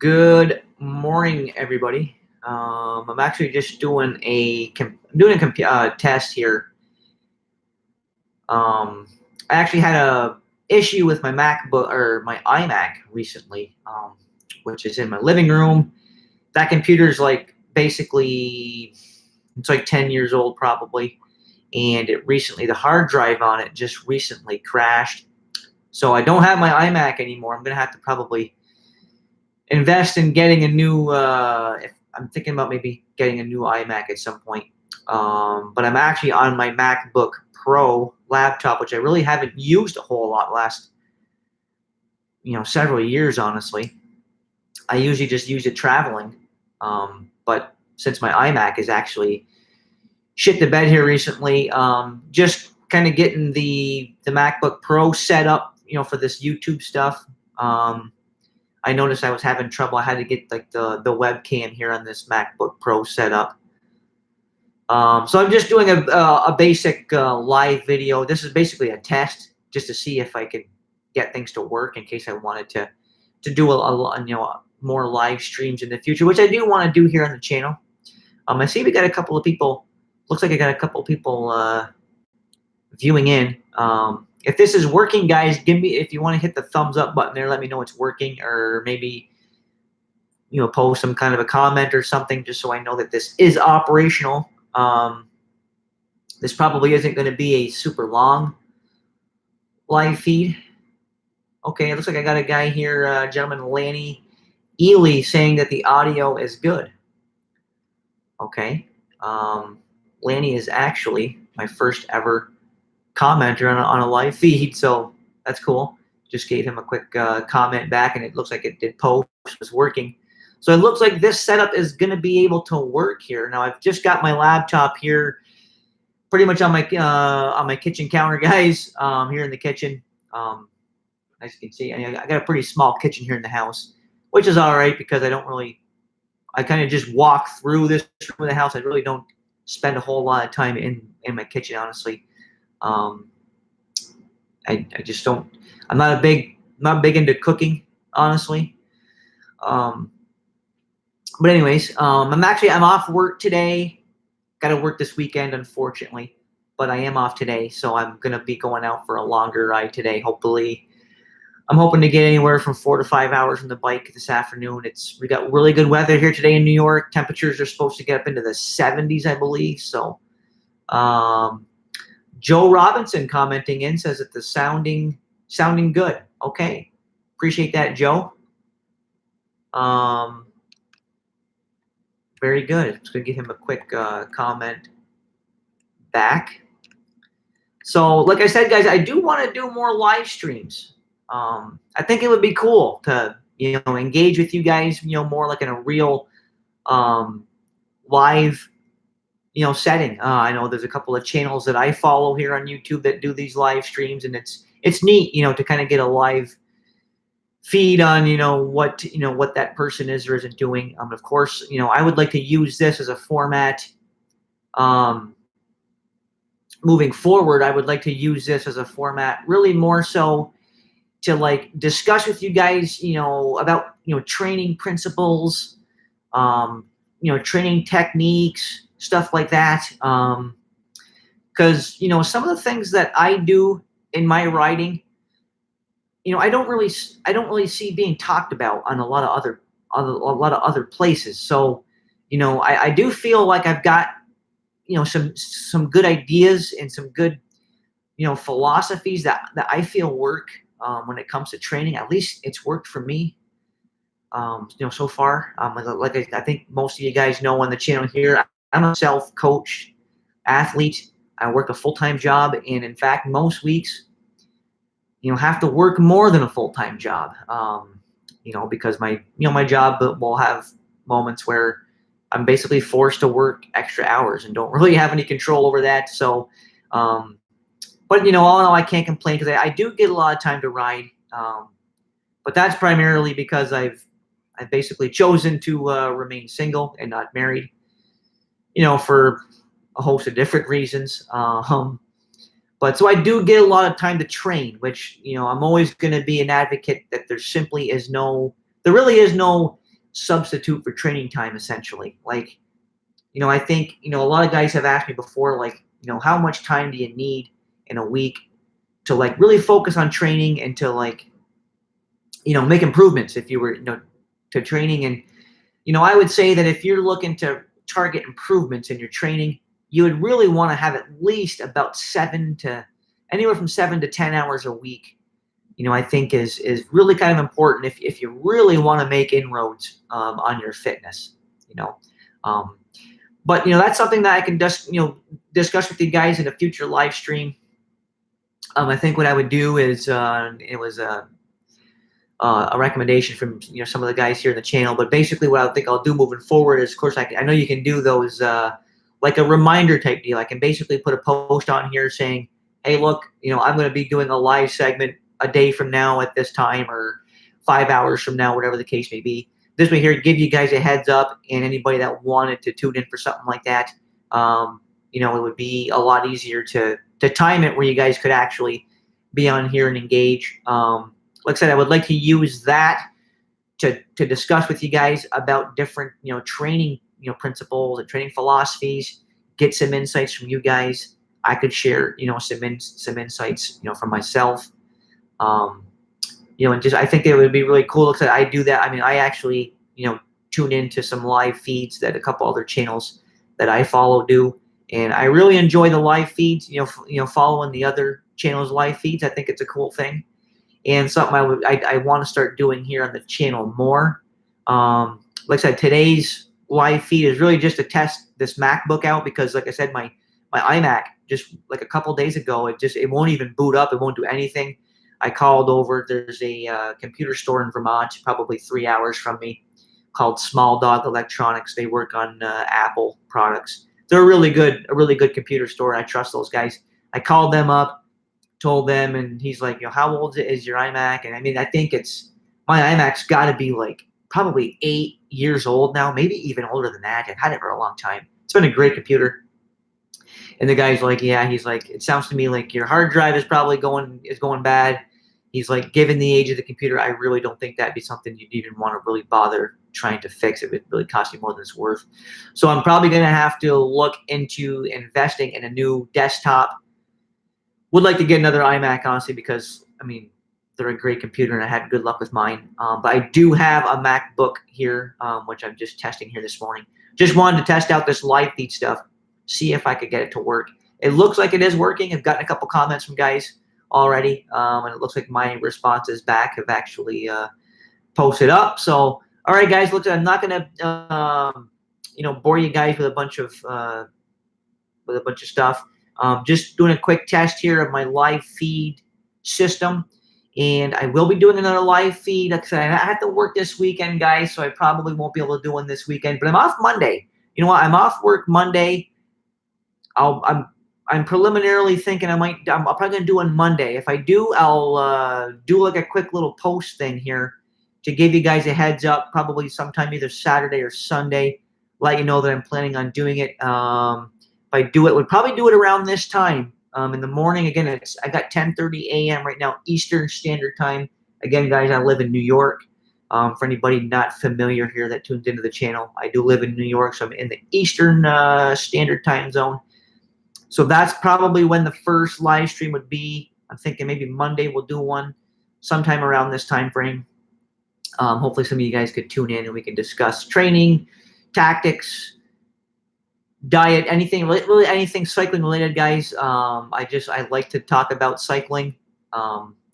Good morning, everybody. I'm actually just doing test here. I actually had a issue with my MacBook or my iMac recently, which is in my living room. That computer's like basically it's like 10 years old probably, and the hard drive on it just recently crashed. So I don't have my iMac anymore. I'm gonna have to probably invest in getting a new. If I'm thinking about maybe getting a new iMac at some point, but I'm actually on my MacBook Pro laptop, which I really haven't used a whole lot last several years. Honestly, I usually just use it traveling, but since my iMac is actually shit the bed here recently, just kind of getting the MacBook Pro set up, for this YouTube stuff. I noticed I was having trouble. I had to get like the webcam here on this MacBook Pro set up. So I'm just doing a basic live video. This is basically a test just to see if I could get things to work in case I wanted to do more live streams in the future, which I do want to do here on the channel. I see we got a couple of people. Looks like I got a couple of people viewing in. If this is working, guys, if you want to hit the thumbs up button there, let me know it's working, or maybe post some kind of a comment or something just so I know that this is operational. This probably isn't going to be a super long live feed. Okay, it looks like I got a guy here, gentleman Lanny Ely, saying that the audio is good. Okay. Lanny is actually my first ever commenter on a live feed, so that's cool. Just gave him a quick comment back, and it looks like it did post, was working. So it looks like this setup is going to be able to work here. Now I've just got my laptop here, pretty much on my kitchen counter, guys. Here in the kitchen, as you can see, I got a pretty small kitchen here in the house, which is all right because I kind of just walk through this room of the house. I really don't spend a whole lot of time in my kitchen, honestly. I just don't. I'm not big into cooking, honestly. But anyways, I'm off work today. Got to work this weekend, unfortunately, but I am off today, so I'm gonna be going out for a longer ride today. Hopefully, I'm hoping to get anywhere from 4 to 5 hours on the bike this afternoon. We got really good weather here today in New York. Temperatures are supposed to get up into the 70s, I believe. So, Joe Robinson commenting in says that the sounding good. Okay, appreciate that, Joe. Very good. Just gonna give him a quick comment back. So, like I said, guys, I do want to do more live streams. I think it would be cool to engage with you guys, more like in a real live setting. I know there's a couple of channels that I follow here on YouTube that do these live streams, and it's neat, to kind of get a live feed on what that person is or isn't doing. Of course, I would like to use this as a format. Moving forward, I would like to use this as a format, really more so to like discuss with you guys, about training principles, training techniques, stuff like that. Because some of the things that I do in my writing, I don't really see being talked about on a lot of other places. So, I do feel like I've got some good ideas and some good philosophies that I feel work when it comes to training. At least it's worked for me. So far, I think most of you guys know on the channel here, I'm a self-coach athlete. I work a full-time job, and in fact, most weeks, have to work more than a full-time job. Because my job will have moments where I'm basically forced to work extra hours and don't really have any control over that. So, but all in all, I can't complain because I do get a lot of time to ride. But that's primarily because I've basically chosen to remain single and not married, for a host of different reasons. But so I do get a lot of time to train, which, I'm always going to be an advocate that there really is no substitute for training time, essentially. Like, I think, a lot of guys have asked me before, like, how much time do you need in a week to like really focus on training and to like, make improvements if you were, to training. And, I would say that if you're looking to target improvements in your training, you would really want to have at least about anywhere from 7 to 10 hours a week. I think is really kind of important if you really want to make inroads on your fitness. But that's something that I can just discuss with you guys in a future live stream. I think what I would do is it was a recommendation from some of the guys here in the channel. But basically, what I think I'll do moving forward is, of course, I know you can do those like a reminder type deal. I can basically put a post on here saying, "Hey, look, I'm going to be doing a live segment a day from now at this time, or 5 hours from now, whatever the case may be." This way here, give you guys a heads up, and anybody that wanted to tune in for something like that, it would be a lot easier to time it where you guys could actually be on here and engage. Like I said, I would like to use that to discuss with you guys about different, training, principles and training philosophies, get some insights from you guys. I could share, some insights, from myself. And just I think it would be really cool because I do that. I mean, I actually, tune into some live feeds that a couple other channels that I follow do, and I really enjoy the live feeds. Following the other channels' live feeds. I think it's a cool thing, and something I want to start doing here on the channel more. Like I said, today's live feed is really just to test this MacBook out because, like I said, my iMac just like a couple days ago, it won't even boot up. It won't do anything. I called over. There's a computer store in Vermont, probably 3 hours from me, called Small Dog Electronics. They work on Apple products. They're a really good computer store. I trust those guys. I called them up, told them, and he's like, how old is your iMac? And I mean, I think my iMac's got to be like probably 8 years old now, maybe even older than that. I've had it for a long time. It's been a great computer. And the guy's like, yeah, he's like, it sounds to me like your hard drive is probably going bad. He's like, given the age of the computer, I really don't think that'd be something you'd even want to really bother trying to fix. It would really cost you more than it's worth. So I'm probably going to have to look into investing in a new desktop. Would like to get another iMac, honestly, because, I mean, they're a great computer, and I had good luck with mine. But I do have a MacBook here, which I'm just testing here this morning. Just wanted to test out this live feed stuff, see if I could get it to work. It looks like it is working. I've gotten a couple comments from guys already, and it looks like my responses back have actually posted up. So, all right, guys, look, I'm not going to bore you guys with a bunch of stuff. Just doing a quick test here of my live feed system, and I will be doing another live feed. Like I said, I have to work this weekend, guys, so I probably won't be able to do one this weekend. But I'm off Monday. You know what? I'm off work Monday. I'm preliminarily thinking I'm probably gonna do on Monday. If I do, I'll do like a quick little post thing here to give you guys a heads up. Probably sometime either Saturday or Sunday, let you know that I'm planning on doing it. If I do it, would probably do it around this time in the morning. Again, I got 10:30 a.m. right now, Eastern Standard Time. Again, guys, I live in New York. For anybody not familiar here that tunes into the channel, I do live in New York, so I'm in the Eastern Standard Time zone. So that's probably when the first live stream would be. I'm thinking maybe Monday we'll do one sometime around this time frame. Hopefully some of you guys could tune in and we can discuss training, tactics, diet, anything, really anything cycling related, guys. I like to talk about cycling.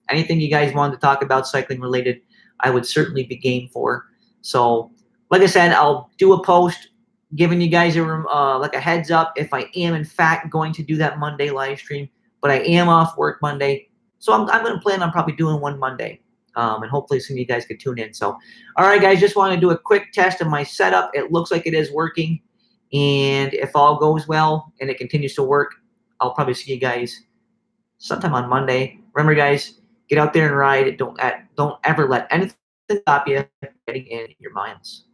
Anything you guys want to talk about cycling related, I would certainly be game for. So like I said, I'll do a post giving you guys like a heads up if I am in fact going to do that Monday live stream. But I am off work Monday, so I'm going to plan on probably doing one Monday, and hopefully some of you guys could tune in. So, all right, guys, just want to do a quick test of my setup. It looks like it is working, and if all goes well and it continues to work, I'll probably see you guys sometime on Monday. Remember, guys, get out there and ride. Don't ever let anything stop you getting in your minds.